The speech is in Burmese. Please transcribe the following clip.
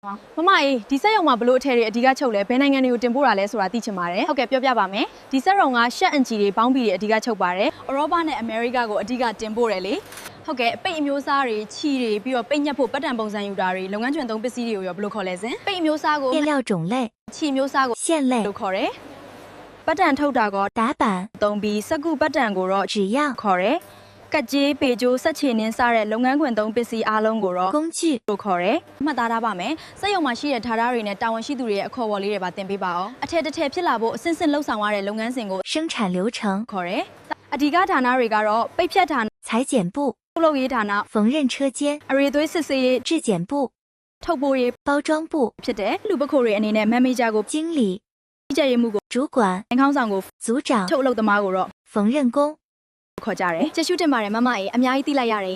မမအေးဒီစက်ရုံမှာဘလို့အထည်တွေအဓိကချုပ်လဲဘယ်နိုင်ငံတွေကိုတင်ပို့တာလဲဆိုတာသိချင်ပါတယ် ဟုတ်ကဲ့ပြောပြပါမယ် ဒီစက်ရုံကရှက်အင်ဂျီတွေပေါင်းပြီးတွေအဓိကချုပ်ပါတယ် ဥရောပနဲ့အမေရိကကိုအဓိကတင်ပို့တယ်လေ ဟုတ်ကဲ့ပိတ်အမျိုးအစားတွေခြီတွေပြီးတော့ပိတ်ညက်ဖို့ပတ်တံပုံစံယူတာတွေလုပ်ငန်းကျွမ်းသုံးပစ္စည်းတွေကိုရောဘယ်လိုခေါ်လဲစင် ပိတ်အမျိုးအစားကို 面料种类、 ခြီမျိုးစားကို 线类 လို့ခေါ်တယ်ပတ်တံထုတ်တာက 打板、 သုံးပြီးစက္ကူပတ်တံကိုတော့ 纸样、 ခေါ်တယ်ကတ်ကြီးပေကျိုးဆက်ချေနှင်းစားတဲ့လုပ်ငန်းခွင်သုံးပစ္စည်းအားလုံးကိုတော့ 工具、 လို့ခေါ်တယ်မှတ်သားထားပါမယ်စက်ရုံမှာရှိတဲ့ဌာနတွေနဲ့တာဝန်ရှိသူတွေရဲ့အခေါ်အဝေါ်လေးတွေပါတင်ပေးပါအောင်အထည်တစ်ထည်ဖြစ်လာဖို့အစင်းစင်းလှုပ်ဆောင်ရတဲ့လုပ်ငန်းစဉ်ကို 生产流程、 ခေါ်တယ်အဓိကဌာနတွေကတော့ပိတ်ဖြတ်ဌာန 裁剪部、 ထုတ်လုပ်ရေးဌာန 缝纫车间、 အရေသွေးစစ်ဆေးရေး 质检部、 ထုတ်ပိုးရေး 包装部、 ဖြစ်တဲ့လူပခိုတွေအနေနဲ့မန်နေဂျာကို 经理、 ကြီးကြပ်ရေးမှုကို 主管、 အင်ခေါင်းဆောင်ကို 组长、 ထုတ်အလုပ်သမားကိုတော့ 缝纫工。 ခေါ်ကြတယ် ကျေးဇူးတင်ပါတယ်မမအေးအများကြီးသိလိုက်ရတယ်